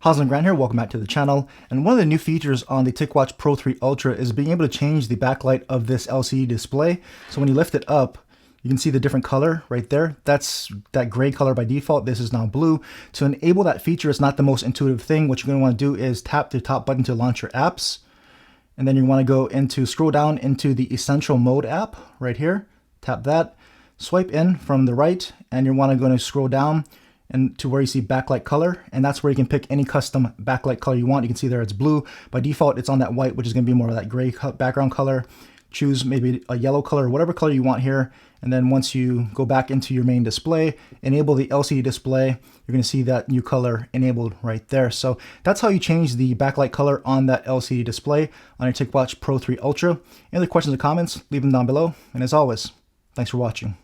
Howzit Grant here, welcome back to the channel. And one of the new features on the Ticwatch Pro 3 Ultra is being able to change the backlight of this LCD display. So when you lift it up, you can see the different color right there. That's that gray color by default. This is now blue. To enable that feature, it's not the most intuitive thing. What you're going to want to do is tap the top button to launch your apps. And then you want to go into, scroll down into the Essential Mode app right here. Tap that, swipe in from the right, and you want to go and scroll down and to where you see backlight color, and that's where you can pick any custom backlight color you want. You can see there it's blue. By default, it's on that white, which is going to be more of that gray background color. Choose maybe a yellow color, whatever color you want here. And then once you go back into your main display, enable the LCD display, you're going to see that new color enabled right there. So that's how you change the backlight color on that LCD display on your Ticwatch Pro 3 Ultra. Any other questions or comments, leave them down below. And as always, thanks for watching.